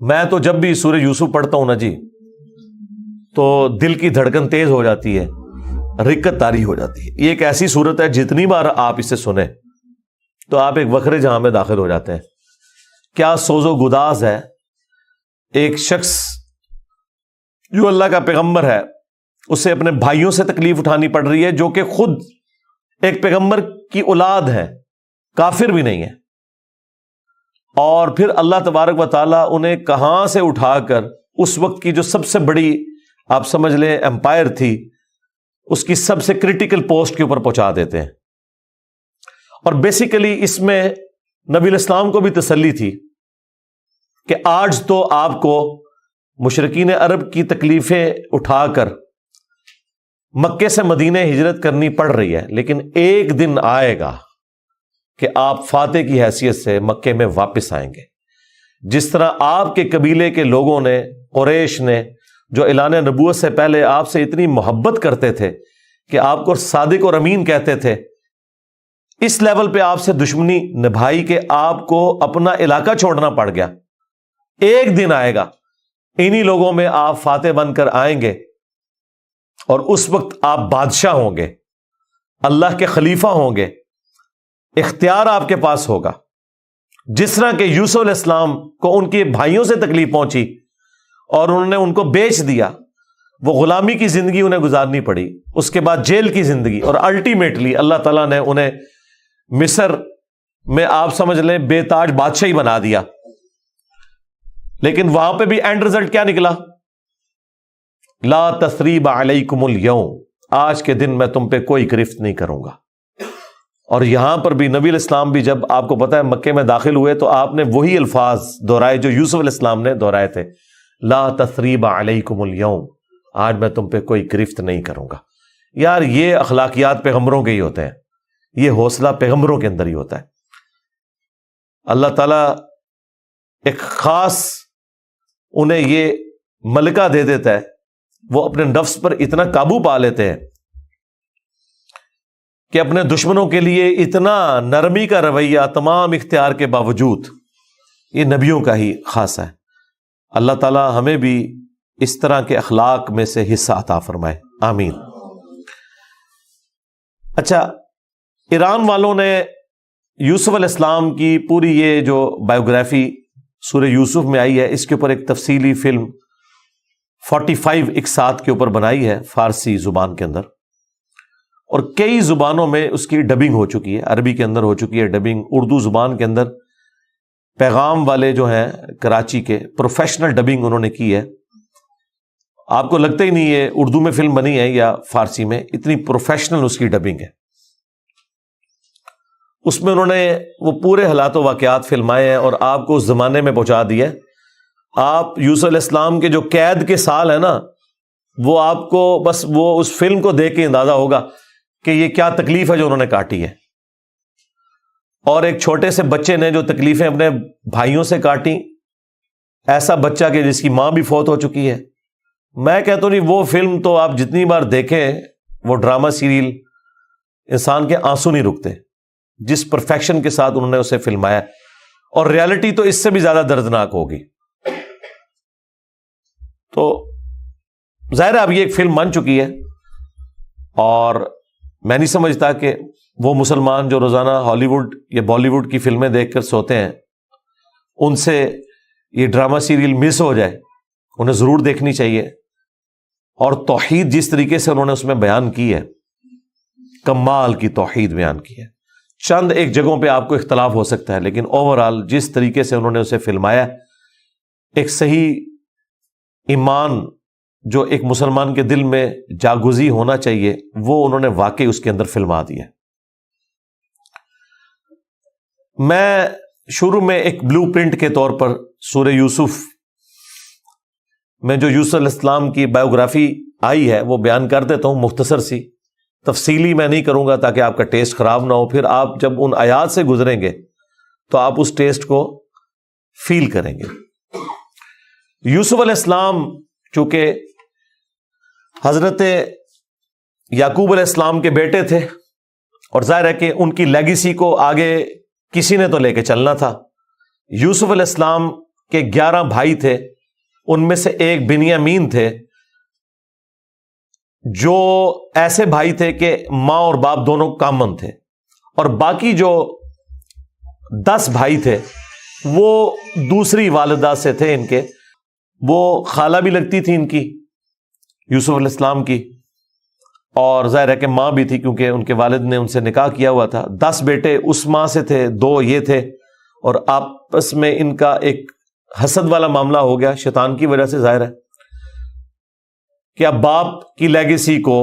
میں تو جب بھی سورہ یوسف پڑھتا ہوں نا جی تو دل کی دھڑکن تیز ہو جاتی ہے، رکت طاری ہو جاتی ہے۔ یہ ایک ایسی صورت ہے جتنی بار آپ اسے سنیں تو آپ ایک وکھرے جہاں میں داخل ہو جاتے ہیں۔ کیا سوز و گداز ہے، ایک شخص جو اللہ کا پیغمبر ہے اسے اپنے بھائیوں سے تکلیف اٹھانی پڑ رہی ہے، جو کہ خود ایک پیغمبر کی اولاد ہے، کافر بھی نہیں ہے، اور پھر اللہ تبارک و تعالیٰ انہیں کہاں سے اٹھا کر اس وقت کی جو سب سے بڑی آپ سمجھ لیں امپائر تھی، اس کی سب سے کرٹیکل پوسٹ کے اوپر پہنچا دیتے ہیں۔ اور بیسیکلی اس میں نبی الاسلام کو بھی تسلی تھی کہ آج تو آپ کو مشرکین عرب کی تکلیفیں اٹھا کر مکے سے مدینہ ہجرت کرنی پڑ رہی ہے، لیکن ایک دن آئے گا کہ آپ فاتح کی حیثیت سے مکے میں واپس آئیں گے۔ جس طرح آپ کے قبیلے کے لوگوں نے، قریش نے، جو اعلان نبوت سے پہلے آپ سے اتنی محبت کرتے تھے کہ آپ کو صادق اور امین کہتے تھے، اس لیول پہ آپ سے دشمنی نبھائی کہ آپ کو اپنا علاقہ چھوڑنا پڑ گیا۔ ایک دن آئے گا انہی لوگوں میں آپ فاتح بن کر آئیں گے، اور اس وقت آپ بادشاہ ہوں گے، اللہ کے خلیفہ ہوں گے، اختیار آپ کے پاس ہوگا۔ جس طرح کہ یوسف علیہ السلام کو ان کے بھائیوں سے تکلیف پہنچی اور انہوں نے ان کو بیچ دیا، وہ غلامی کی زندگی انہیں گزارنی پڑی، اس کے بعد جیل کی زندگی، اور الٹیمیٹلی اللہ تعالیٰ نے انہیں مصر میں آپ سمجھ لیں بے تاج بادشاہی بنا دیا۔ لیکن وہاں پہ بھی اینڈ رزلٹ کیا نکلا؟ لا تثریب علیکم اليوم، آج کے دن میں تم پہ کوئی گرفت نہیں کروں گا۔ اور یہاں پر بھی نبی علیہ السلام بھی جب آپ کو پتہ ہے مکے میں داخل ہوئے تو آپ نے وہی الفاظ دہرائے جو یوسف علیہ السلام نے دہرائے تھے، لا تثریب علیکم اليوم، آج میں تم پہ کوئی گرفت نہیں کروں گا۔ یار یہ اخلاقیات پیغمبروں کے ہی ہوتے ہیں، یہ حوصلہ پیغمبروں کے اندر ہی ہوتا ہے۔ اللہ تعالیٰ ایک خاص انہیں یہ ملکہ دے دیتا ہے، وہ اپنے نفس پر اتنا قابو پا لیتے ہیں کہ اپنے دشمنوں کے لیے اتنا نرمی کا رویہ تمام اختیار کے باوجود، یہ نبیوں کا ہی خاصہ ہے۔ اللہ تعالیٰ ہمیں بھی اس طرح کے اخلاق میں سے حصہ عطا فرمائے، آمین۔ اچھا، ایران والوں نے یوسف علیہ السلام کی پوری یہ جو بایوگرافی سورہ یوسف میں آئی ہے، اس کے اوپر ایک تفصیلی فلم 45 اقساط کے اوپر بنائی ہے فارسی زبان کے اندر، اور کئی زبانوں میں اس کی ڈبنگ ہو چکی ہے۔ عربی کے اندر ہو چکی ہے ڈبنگ، اردو زبان کے اندر پیغام والے جو ہیں کراچی کے پروفیشنل ڈبنگ انہوں نے کی ہے۔ آپ کو لگتا ہی نہیں یہ اردو میں فلم بنی ہے یا فارسی میں، اتنی پروفیشنل اس کی ڈبنگ ہے۔ اس میں انہوں نے وہ پورے حالات و واقعات فلمائے ہیں اور آپ کو اس زمانے میں پہنچا دیا ہے۔ آپ یوسف علیہ السلام کے جو قید کے سال ہیں نا، وہ آپ کو بس وہ اس فلم کو دیکھ کے اندازہ ہوگا کہ یہ کیا تکلیف ہے جو انہوں نے کاٹی ہے، اور ایک چھوٹے سے بچے نے جو تکلیفیں اپنے بھائیوں سے کاٹی، ایسا بچہ کہ جس کی ماں بھی فوت ہو چکی ہے۔ میں کہتا ہوں نہیں، وہ فلم تو آپ جتنی بار دیکھیں، وہ ڈرامہ سیریل، انسان کے آنسو نہیں رکتے جس پرفیکشن کے ساتھ انہوں نے اسے فلمایا، اور ریالٹی تو اس سے بھی زیادہ دردناک ہوگی۔ تو ظاہر ہے اب یہ ایک فلم بن چکی ہے، اور میں نہیں سمجھتا کہ وہ مسلمان جو روزانہ ہالی ووڈ یا بالی ووڈ کی فلمیں دیکھ کر سوتے ہیں، ان سے یہ ڈرامہ سیریل مس ہو جائے۔ انہیں ضرور دیکھنی چاہیے، اور توحید جس طریقے سے انہوں نے اس میں بیان کی ہے، کمال کی توحید بیان کی ہے۔ چند ایک جگہوں پہ آپ کو اختلاف ہو سکتا ہے، لیکن اوورآل جس طریقے سے انہوں نے اسے فلمایا، ایک صحیح ایمان جو ایک مسلمان کے دل میں جاگزی ہونا چاہیے، وہ انہوں نے واقعی اس کے اندر فلما دیا۔ میں شروع میں ایک بلو پرنٹ کے طور پر سورہ یوسف میں جو یوسف علیہ السلام کی بایوگرافی آئی ہے وہ بیان کر دیتا ہوں، مختصر سی، تفصیلی میں نہیں کروں گا تاکہ آپ کا ٹیسٹ خراب نہ ہو۔ پھر آپ جب ان آیات سے گزریں گے تو آپ اس ٹیسٹ کو فیل کریں گے۔ یوسف علیہ السلام چونکہ حضرت یعقوب علیہ السلام کے بیٹے تھے، اور ظاہر ہے کہ ان کی لیگیسی کو آگے کسی نے تو لے کے چلنا تھا۔ یوسف علیہ السلام کہ 11 بھائی تھے، ان میں سے ایک بنیامین تھے، جو ایسے بھائی تھے کہ ماں اور باپ دونوں کامن تھے، اور باقی جو 10 بھائی تھے وہ دوسری والدہ سے تھے ان کے، وہ خالہ بھی لگتی تھی ان کی، یوسف علیہ السلام کی، اور ظاہر ہے کہ ماں بھی تھی کیونکہ ان کے والد نے ان سے نکاح کیا ہوا تھا۔ 10 بیٹے اس ماں سے تھے، 2 یہ تھے، اور آپس میں ان کا ایک حسد والا معاملہ ہو گیا شیطان کی وجہ سے، ظاہر ہے کہ اب باپ کی لیگیسی کو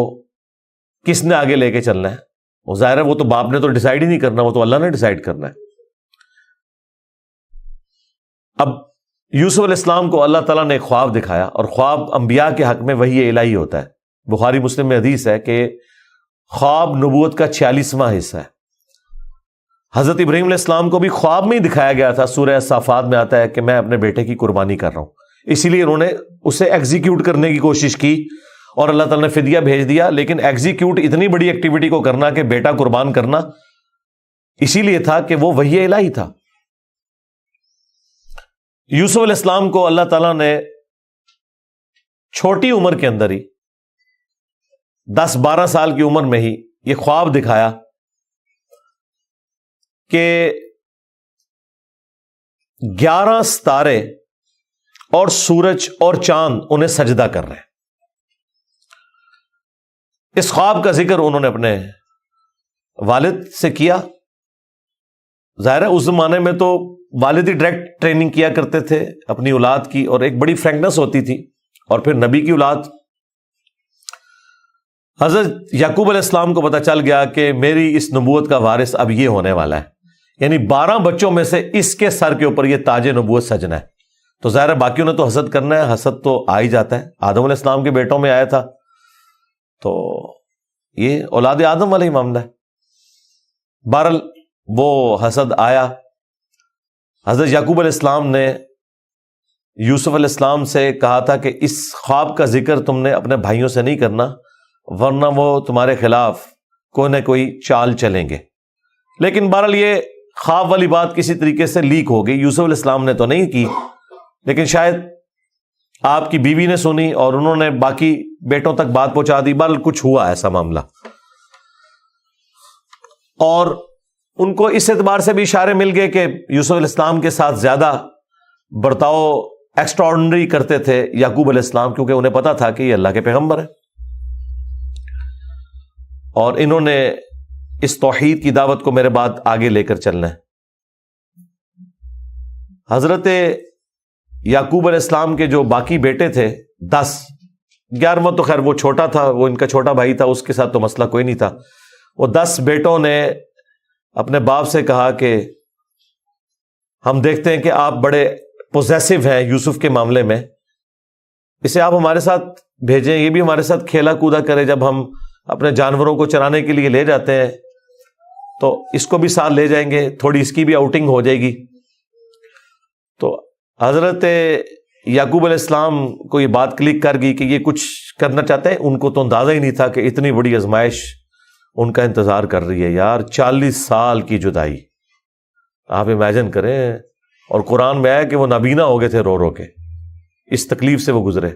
کس نے آگے لے کے چلنا ہے، وہ ظاہر ہے وہ تو باپ نے تو ڈیسائیڈ ہی نہیں کرنا، وہ تو اللہ نے ڈیسائیڈ کرنا ہے۔ اب یوسف علیہ السلام کو اللہ تعالیٰ نے ایک خواب دکھایا، اور خواب انبیاء کے حق میں وحی الہی ہوتا ہے۔ بخاری مسلم میں حدیث ہے کہ خواب نبوت کا 46واں حصہ ہے۔ حضرت ابراہیم علیہ السلام کو بھی خواب میں ہی دکھایا گیا تھا، سورہ صافات میں آتا ہے کہ میں اپنے بیٹے کی قربانی کر رہا ہوں، اسی لیے انہوں نے اسے ایگزیکیوٹ کرنے کی کوشش کی اور اللہ تعالیٰ نے فدیہ بھیج دیا، لیکن ایگزیکیوٹ اتنی بڑی ایکٹیویٹی کو کرنا کہ بیٹا قربان کرنا، اسی لیے تھا کہ وہ وحی الہی تھا۔ یوسف علیہ السلام کو اللہ تعالیٰ نے چھوٹی عمر کے اندر ہی 10-12 سال کی عمر میں ہی یہ خواب دکھایا کہ 11 ستارے اور سورج اور چاند انہیں سجدہ کر رہے ہیں۔ اس خواب کا ذکر انہوں نے اپنے والد سے کیا۔ ظاہر ہے اس زمانے میں تو والد ہی ڈائریکٹ ٹریننگ کیا کرتے تھے اپنی اولاد کی، اور ایک بڑی فرینکنس ہوتی تھی، اور پھر نبی کی اولاد۔ حضرت یعقوب علیہ السلام کو پتہ چل گیا کہ میری اس نبوت کا وارث اب یہ ہونے والا ہے، یعنی 12 بچوں میں سے اس کے سر کے اوپر یہ تاج نبوت سجنا ہے۔ تو ظاہر ہے باقیوں نے تو حسد کرنا ہے، حسد تو آ ہی جاتا ہے، آدم علیہ السلام کے بیٹوں میں آیا تھا، تو یہ اولاد آدم والا ہی معاملہ ہے۔ بہرحال وہ حسد آیا۔ حضرت یعقوب علیہ السلام نے یوسف علیہ السلام سے کہا تھا کہ اس خواب کا ذکر تم نے اپنے بھائیوں سے نہیں کرنا، ورنہ وہ تمہارے خلاف کوئی نہ کوئی چال چلیں گے۔ لیکن بہرحال یہ خواب والی بات کسی طریقے سے لیک ہو گئی، یوسف علیہ السلام نے تو نہیں کی، لیکن شاید آپ کی بیوی نے سنی اور انہوں نے باقی بیٹوں تک بات پہنچا دی۔ بہرحال کچھ ہوا ایسا معاملہ، اور ان کو اس اعتبار سے بھی اشارے مل گئے کہ یوسف علیہ السلام کے ساتھ زیادہ برتاؤ ایکسٹرا آرڈنری کرتے تھے یعقوب علیہ السلام، کیونکہ انہیں پتا تھا کہ یہ اللہ کے پیغمبر ہیں، اور انہوں نے اس توحید کی دعوت کو میرے بعد آگے لے کر چلنا ہے۔ حضرت یعقوب علیہ السلام کے جو باقی بیٹے تھے 10، 11واں تو خیر وہ چھوٹا تھا، وہ ان کا چھوٹا بھائی تھا، اس کے ساتھ تو مسئلہ کوئی نہیں تھا۔ وہ 10 بیٹوں نے اپنے باپ سے کہا کہ ہم دیکھتے ہیں کہ آپ بڑے پوزیسو ہیں یوسف کے معاملے میں، اسے آپ ہمارے ساتھ بھیجیں، یہ بھی ہمارے ساتھ کھیلا کودا کرے، جب ہم اپنے جانوروں کو چرانے کے لیے لے جاتے ہیں تو اس کو بھی ساتھ لے جائیں گے، تھوڑی اس کی بھی آؤٹنگ ہو جائے گی۔ تو حضرت یعقوب علیہ السلام کو یہ بات کلک کر گئی کہ یہ کچھ کرنا چاہتے ہیں، ان کو تو اندازہ ہی نہیں تھا کہ اتنی بڑی آزمائش ان کا انتظار کر رہی ہے۔ یار 40 سال کی جدائی آپ امیجن کریں، اور قرآن میں آیا کہ وہ نابینا ہو گئے تھے رو رو کے، اس تکلیف سے وہ گزرے۔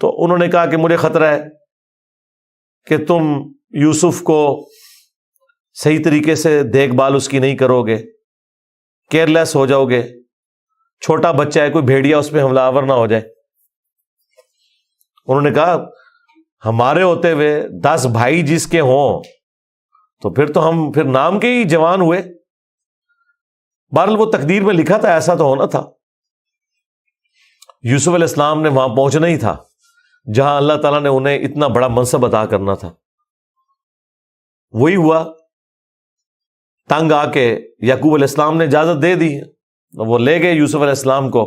تو انہوں نے کہا کہ مجھے خطرہ ہے کہ تم یوسف کو صحیح طریقے سے دیکھ بھال اس کی نہیں کرو گے، کیئر لیس ہو جاؤ گے، چھوٹا بچہ ہے، کوئی بھیڑیا اس پہ حملہ آور نہ ہو جائے۔ انہوں نے کہا ہمارے ہوتے ہوئے 10 بھائی جس کے ہوں تو پھر تو ہم پھر نام کے ہی جوان ہوئے۔ بہرحال وہ تقدیر میں لکھا تھا، ایسا تو ہونا تھا۔ یوسف علیہ السلام نے وہاں پہنچنا ہی تھا جہاں اللہ تعالیٰ نے انہیں اتنا بڑا منصب عطا کرنا تھا۔ وہی ہوا، تنگ آ کے یعقوب علیہ السلام نے اجازت دے دی، وہ لے گئے یوسف علیہ السلام کو،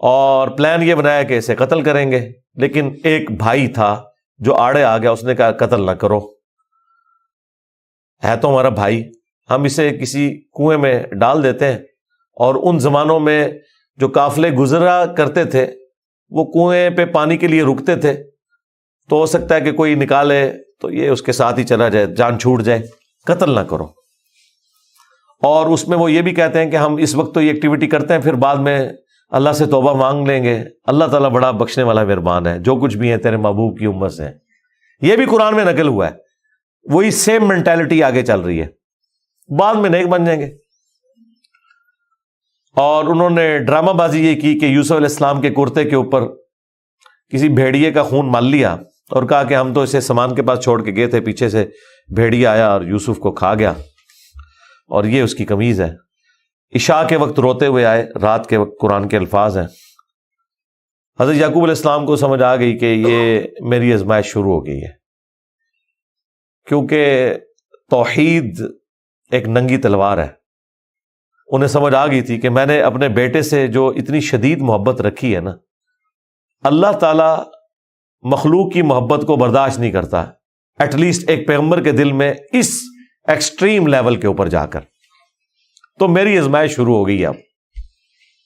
اور پلان یہ بنایا کہ اسے قتل کریں گے، لیکن ایک بھائی تھا جو آڑے آ گیا، اس نے کہا قتل نہ کرو، ہے تو ہمارا بھائی، ہم اسے کسی کنویں میں ڈال دیتے ہیں، اور ان زمانوں میں جو قافلے گزرا کرتے تھے وہ کنویں پہ پانی کے لیے رکتے تھے، تو ہو سکتا ہے کہ کوئی نکالے تو یہ اس کے ساتھ ہی چلا جائے، جان چھوٹ جائے، قتل نہ کرو۔ اور اس میں وہ یہ بھی کہتے ہیں کہ ہم اس وقت تو یہ ایکٹیویٹی کرتے ہیں، پھر بعد میں اللہ سے توبہ مانگ لیں گے، اللہ تعالیٰ بڑا بخشنے والا مہربان ہے، جو کچھ بھی ہے تیرے محبوب کی امت سے۔ یہ بھی قرآن میں نقل ہوا ہے، وہی سیم مینٹالٹی آگے چل رہی ہے، بعد میں نیک بن جائیں گے۔ اور انہوں نے ڈرامہ بازی یہ کی کہ یوسف علیہ السلام کے کرتے کے اوپر کسی بھیڑیے کا خون مال لیا اور کہا کہ ہم تو اسے سامان کے پاس چھوڑ کے گئے تھے، پیچھے سے بھیڑیا آیا اور یوسف کو کھا گیا، اور یہ اس کی قمیض ہے۔ عشاء کے وقت روتے ہوئے آئے، رات کے وقت قرآن کے الفاظ ہیں۔ حضرت یعقوب علیہ السلام کو سمجھ آ گئی کہ یہ میری آزمائش شروع ہو گئی ہے، کیونکہ توحید ایک ننگی تلوار ہے۔ انہیں سمجھ آ گئی تھی کہ میں نے اپنے بیٹے سے جو اتنی شدید محبت رکھی ہے نا، اللہ تعالیٰ مخلوق کی محبت کو برداشت نہیں کرتا، ایٹ لیسٹ ایک پیغمبر کے دل میں اس ایکسٹریم لیول کے اوپر جا کر۔ تو میری آزمائش شروع ہو گئی اب۔